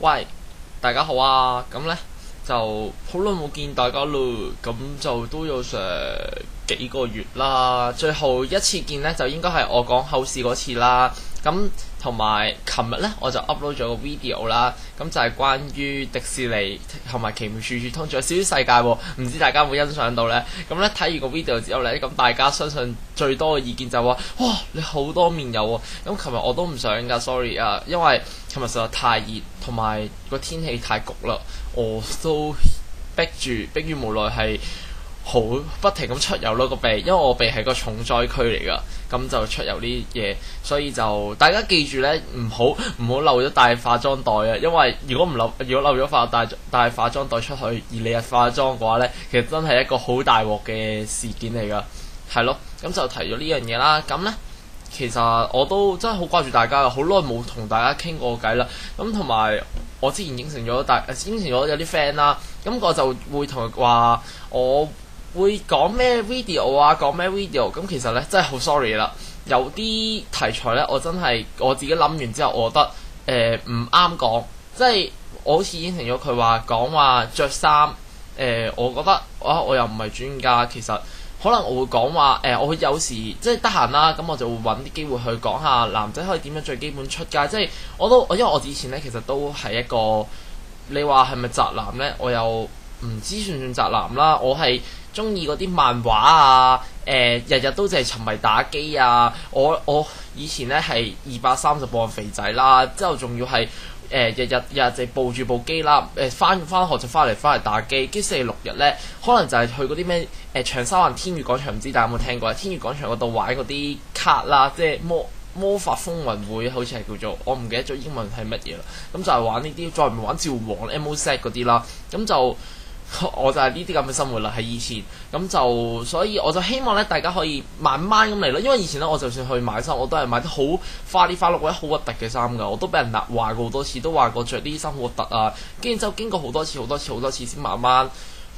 喂，大家好啊！咁呢，就好耐冇見大家咯，咁就都有成幾個月啦。最後一次見呢，就應該係我講後事嗰次啦。咁同埋琴日呢，我就 upload 咗個 video 啦。咁就係關於迪士尼同埋奇妙處處通，仲有少少世界喎。唔知大家會欣賞到呢？咁呢，睇完個 video 之後呢，咁大家相信最多嘅意見就話：哇，你好多面有喎！咁琴日我都唔想㗎，sorry 啊，因為琴日實在太熱，同埋個天氣太焗啦，我都逼於無奈係好不停咁出油咯個鼻，因為我鼻係個重災區嚟㗎，咁就出油呢啲嘢，所以就大家記住咧，唔好漏咗帶化妝袋啊，因為如果漏咗帶化妝袋出去，而你係化妝嘅話咧，其實真係一個好大鑊嘅事件嚟㗎，係咯，咁就提咗呢樣嘢啦，咁咧。其實我都真係好掛住大家，好耐冇同大家傾過偈啦。咁同埋我之前應承咗有啲 friend 啦，咁我就會同佢話我會講咩 video 啊，講咩 video。咁其實呢，真係好 sorry 啦，有啲題材呢，我真係我自己諗完之後，我覺得唔啱講，即係我好似應承咗佢講話着衫，我覺得我又唔係專家，其實。可能我會講話我會有時即係得閒啦，咁我就會揾啲機會去講下男仔可以點樣最基本出街。即係因為我以前呢，其實都係一個你話係咪宅男呢？我又唔知算唔算宅男啦。我係中意嗰啲漫畫啊，日日都淨係沉迷打機啊。我以前呢係230磅肥仔啦，之後仲要係。日日就抱住部機啦，翻學就翻嚟打機，跟住星期六日咧，可能就係去嗰啲咩長沙灣天悅廣場，唔知大家有冇聽過？天悅廣場嗰度玩嗰啲卡啦，即係魔法風雲會，好似係叫做我唔記得咗英文係乜嘢啦。咁就係玩呢啲，再唔玩召喚 MOZ 嗰啲啦。咁就我就係呢啲咁嘅生活啦，喺以前。咁就所以我就希望咧，大家可以慢慢咁嚟咯。因為以前咧，我就算去買衫，我都係買得好花里花碌或者好核突嘅衫㗎。我都俾人話過好多次，都話過着啲衫好核突啊。跟住之後經過好多次先慢慢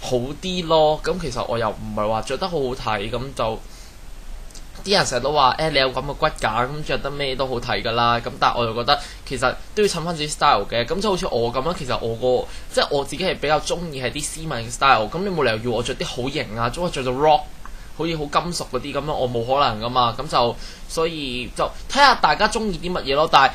好啲咯。咁其實我又唔係話着得好好睇，咁就啲人成日都話你有咁嘅骨架，咁着得咩都好睇㗎啦。咁但係我又覺得其實都要襯翻自己 style 嘅。咁就好似我咁樣，其實即係我自己係比較中意係啲斯文嘅 style。咁你冇理由要我着啲好型啊，中意着到 rock，好似好金屬嗰啲咁樣，我冇可能㗎嘛。咁就所以就睇下大家中意啲乜嘢咯。但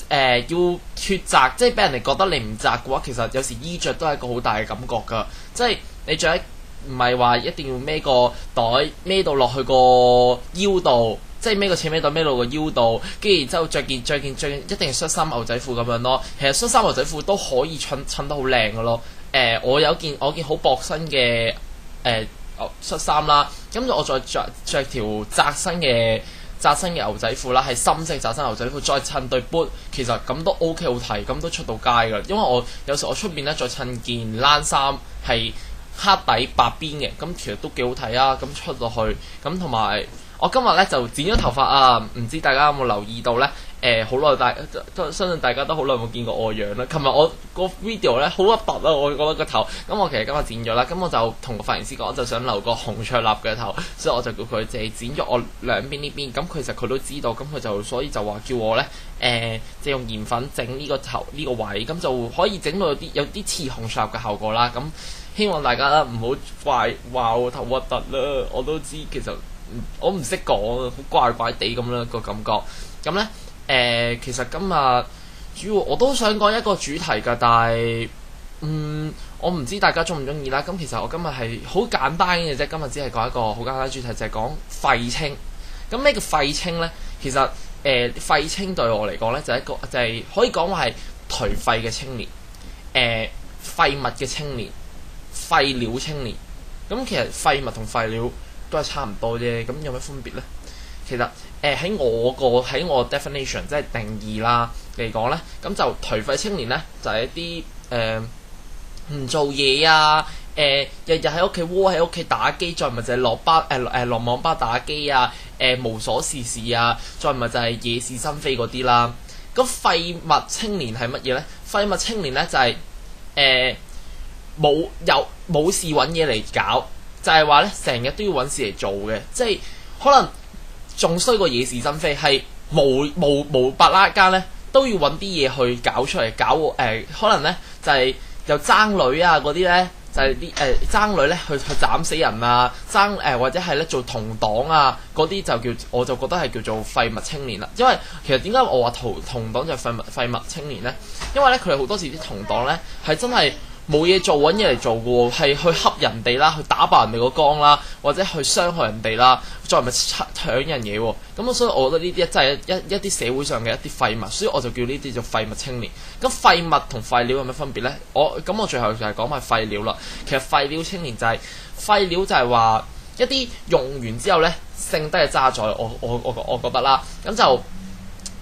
係要脫宅，即係俾人哋覺得你唔宅嘅話，其實有時衣着都係一個好大嘅感覺㗎。即係你着喺唔係話一定要孭個袋孭到落去個腰度，即係孭個斜孭袋孭到個腰度，跟住然之後着件一定係恤衫牛仔褲咁樣咯。其實恤衫牛仔褲都可以襯得好靚嘅咯。我件好薄身嘅恤衫啦，咁我再着條窄身嘅牛仔褲啦，係深色窄身牛仔褲，再襯對 boot， 其實咁都 OK 好睇，咁都出到街㗎。因為我有時我出邊咧再襯件冷衫係黑底白邊嘅，咁其實都幾好睇啊！咁出到去，咁同埋我今日咧就剪咗頭髮啊！唔知大家有冇留意到咧？好耐相信大家都好耐冇見過我樣啦。琴日我個 video 咧好核突啊！我覺得個頭，咁我其實今日剪咗啦，咁我就同個髮型師講，我就想留個紅卓立嘅頭，所以我就叫佢淨係剪咗我兩邊呢邊。咁其實佢都知道，咁佢所以就話叫我咧即係用鹽粉整呢個頭呢個位，咁就可以整到有啲似紅卓立嘅效果啦。咁希望大家唔好怪話我頭核突啦，我都知其實我唔識講，好怪怪地咁啦個感覺。咁咧其實今日主要我都想講一個主題㗎，但係我唔知大家中唔中意啦。咁其實我今日係好簡單嘅啫，今日只係講一個好簡單嘅主題，就係講廢青。咁咩叫廢青咧？其實廢青對我嚟講咧，就係可以講話係頹廢嘅青年，廢物嘅青年。廢料青年，咁其實廢物同廢料都係差唔多啫，咁有咩分別呢？其實喺我 definition 即係定義啦嚟講呢，咁就頹廢青年呢，就係一啲唔做嘢啊，日日喺屋企窩喺屋企打機，再唔係就係落網吧打機啊，無所事事啊，再唔係就係惹是生非嗰啲啦。咁廢物青年係乜嘢呢？廢物青年呢，就係冇事揾嘢嚟搞，就係話咧成日都要揾事嚟做嘅，即係可能仲衰過惹是生非，係無白啦間咧都要揾啲嘢去搞出嚟，可能咧就係又爭女啊嗰啲咧。就係啲爭女咧去斬死人啊，或者係咧做同黨啊嗰啲我就覺得係叫做廢物青年啦。因為其實點解我話同黨就係廢物青年咧？因為咧佢哋好多時啲同黨咧係真係冇嘢做揾嘢嚟做嘅喎，係去恰人哋啦，去打爆人哋個缸啦，或者去傷害人哋啦，再唔係搶人嘢喎。咁所以我覺得呢啲真係一啲社會上嘅一啲廢物，所以我就叫呢啲做廢物青年。咁廢物同廢料有咩分別呢？我最後就係講埋廢料啦。其實廢料青年就係廢料就係話一啲用完之後呢，剩低嘅渣滓，我覺得啦，咁就。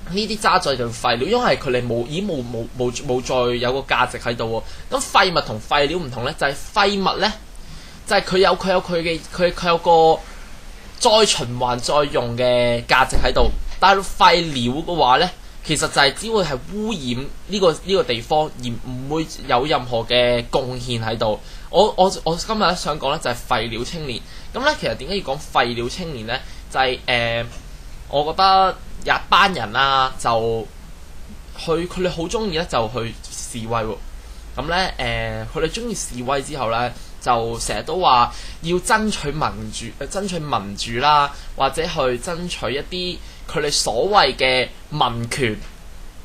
呢啲渣滓就廢料，因為佢哋已經冇再有個價值喺度喎。咁廢物同廢料唔同咧，就係廢物咧，就係佢有個再循環再用嘅價值喺度。但係廢料嘅話咧，其實就係只會係污染呢個地方，而唔會有任何嘅貢獻喺度。我今日咧想講咧就係廢料青年。咁咧其實點解要講廢料青年咧？就係我覺得。有一班人啦，就佢哋好中意咧，就去示威喎。咁咧佢哋中意示威之後咧，就成日都話要爭取民主啦，或者去爭取一啲佢哋所謂嘅民權，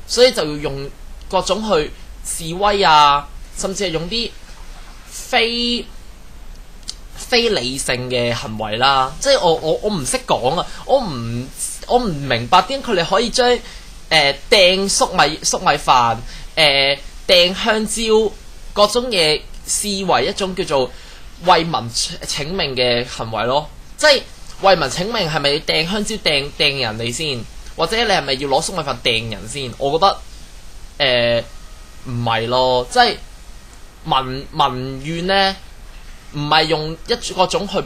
所以就要用各種去示威啊，甚至係用啲非理性嘅行為啦。即係我唔識講啊，我唔明白點解佢哋可以將掟粟米飯、掟香蕉各種嘢視為一種叫做為民請命嘅行為咯。即係為民請命係咪要掟香蕉掟人哋先，或者你係咪要攞粟米飯掟人先？我覺得唔係咯，即係民怨咧，唔係用各種去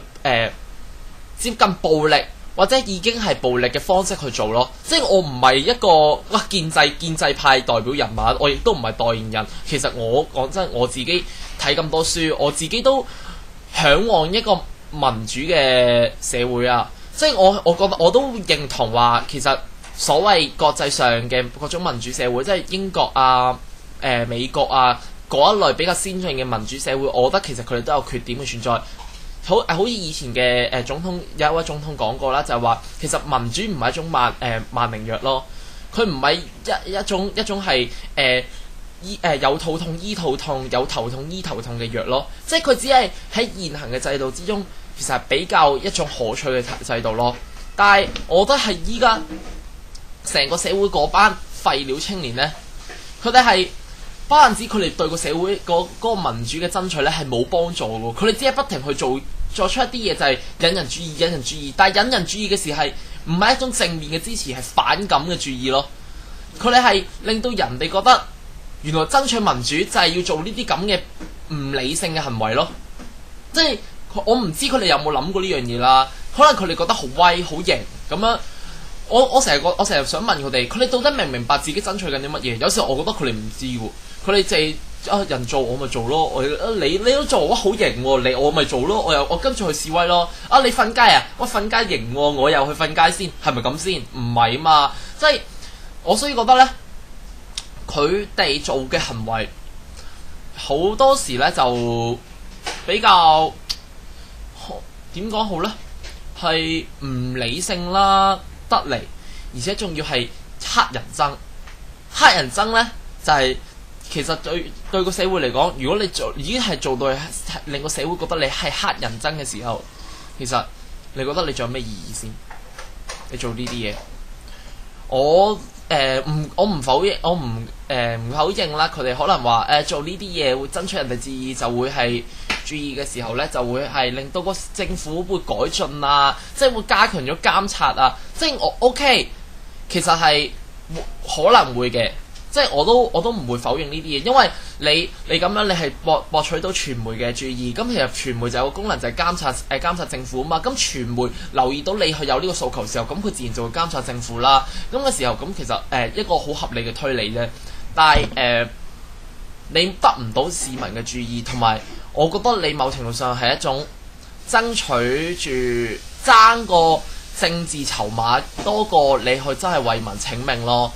接近暴力。或者已經係暴力嘅方式去做咯，即係我唔係一個建制派代表人物，我亦都唔係代言人。其實我講真，我自己睇咁多書，我自己都嚮往一個民主嘅社會啊！即係我覺得我都認同話，其實所謂國際上嘅各種民主社會，即係英國啊、美國啊嗰一類比較先進嘅民主社會，我覺得其實佢哋都有缺點嘅存在。好似以前嘅總統有一位總統講過啦，就係話其實民主唔係一種萬能藥咯，佢唔係一種係有肚痛醫肚痛，有頭痛醫頭痛嘅藥咯，即係佢只係喺現行嘅制度之中，其實係比較一種可取嘅制度咯。但係我覺得係依家成個社會嗰班廢料青年呢，佢哋係。不單止佢哋對個社會嗰個民主嘅爭取咧係冇幫助嘅，佢哋只係不停去作出一啲嘢，就係引人注意。但係引人注意嘅時係唔係一種正面嘅支持，係反感嘅注意咯。佢哋係令到人哋覺得原來爭取民主就係要做呢啲咁嘅唔理性嘅行為咯。即係我唔知佢哋有冇諗過呢樣嘢啦。可能佢哋覺得好威好型咁樣。我成日想問佢哋到底明唔明白自己爭取緊啲乜嘢？有時候我覺得佢哋唔知喎。佢哋就係人做我咪做咯，你都做我好型喎，我咪做咯，我跟住去示威咯。你瞓街啊？我瞓街型喎，我又去瞓街先，係咪咁先？唔係嘛，即係我所以覺得咧，佢哋做嘅行為好多時咧就比較點講好咧，係唔理性啦得嚟，而且仲要係黑人憎。黑人憎咧就係、其實對個社會嚟講，如果你已經係做到令個社會覺得你係黑人憎嘅時候，其實你覺得你仲有咩意義先？你做呢啲嘢，我唔否認，我唔否認啦。佢哋可能話做呢啲嘢會爭取人哋注意，就會係注意嘅時候咧，就會係令到個政府會改進啊，即係會加強咗監察啊。即係我 OK，其實係可能會嘅。即係我都唔會否認呢啲嘢，因為你咁樣你係博取到傳媒嘅注意，咁其實傳媒就有個功能就係監察政府啊嘛。咁傳媒留意到你去有呢個訴求時候，咁佢自然就會監察政府啦。咁嘅時候，咁其實一個好合理嘅推理啫。但係你得唔到市民嘅注意，同埋我覺得你某程度上係一種爭取住爭個政治籌碼多過你去真係為民請命咯。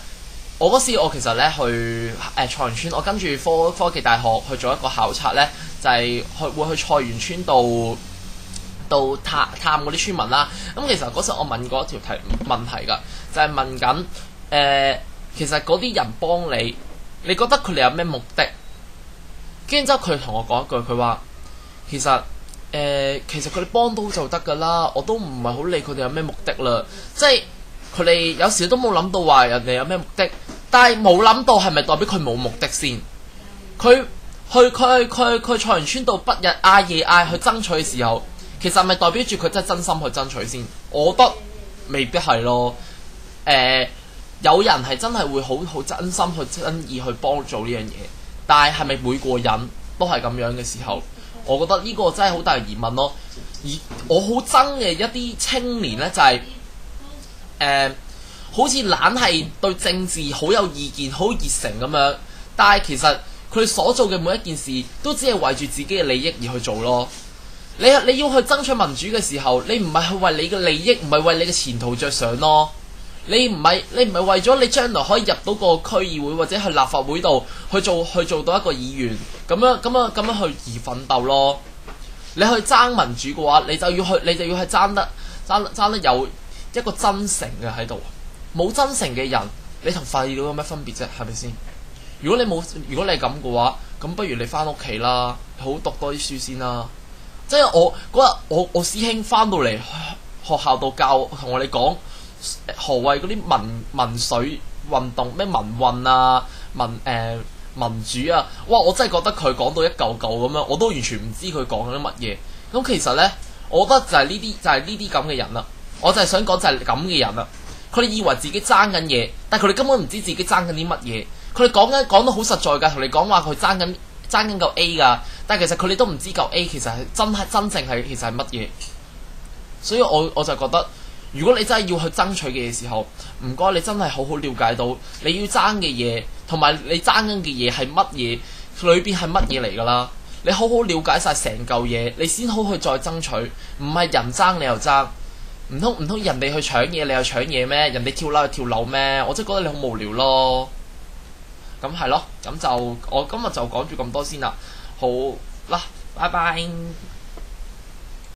我嗰時我其實咧去菜園村，我跟住科技大學去做一個考察咧，就係會去菜園村度探嗰啲村民啦。咁其實嗰時我問過一條問題㗎，就係問緊其實嗰啲人幫你，你覺得佢哋有咩目的？跟住之後佢同我講一句，佢話其實佢哋幫到就得㗎啦，我都唔係好理佢哋有咩目的啦。即係佢哋有時都冇諗到話人哋有咩目的，但係冇諗到係咪代表佢冇目的先？佢去菜園村度不日嗌夜嗌去爭取嘅時候，其實係咪代表住佢真係真心去爭取先？我覺得未必係咯。有人係真係會好真心去真意去幫做呢樣嘢，但係咪每個人都係咁樣嘅時候？我覺得呢個真係好大疑問咯。而我好憎嘅一啲青年呢，就係好似懶係對政治好有意見、好熱誠咁樣，但係其實佢哋所做嘅每一件事都只係為住自己嘅利益而去做咯。你要去爭取民主嘅時候，你唔係去為你嘅利益，唔係為你嘅前途着想咯。你唔係為咗你將來可以入到個區議會或者去立法會度去做到一個議員咁樣去而奮鬥咯。你去爭民主嘅話，你就要去爭得有一個真誠嘅喺度。冇真誠嘅人，你同廢料有咩分別啫？係咪先？如果你係咁嘅話，咁不如你翻屋企啦，好讀多啲書先啦。即係我嗰日我師兄翻到嚟學校度教，同我哋講何謂嗰啲民粹運動，咩民運啊、民主啊，哇！我真係覺得佢講到一嚿嚿咁樣，我都完全唔知佢講緊啲乜嘢。咁其實呢，我覺得就係呢啲咁嘅人啦。我就係想講就係咁嘅人啦。佢哋以為自己爭緊嘢，但係佢哋根本唔知自己爭緊啲乜嘢。佢哋講到好實在㗎，同你講話佢爭緊嚿 A 㗎，但係其實佢哋都唔知嚿 A 其實係真正係其實係乜嘢。所以我就覺得，如果你真係要去爭取嘅時候，唔該你真係好好了解到你要爭嘅嘢，同埋你爭緊嘅嘢係乜嘢，裏邊係乜嘢嚟㗎啦。你好好了解晒成嚿嘢，你先好去再爭取。唔係人爭你又爭，唔通人哋去搶嘢你又搶嘢咩？人哋跳樓去跳樓咩？我真係覺得你好無聊咯。咁係咯，咁就我今日就講住咁多先啦。好啦，拜拜。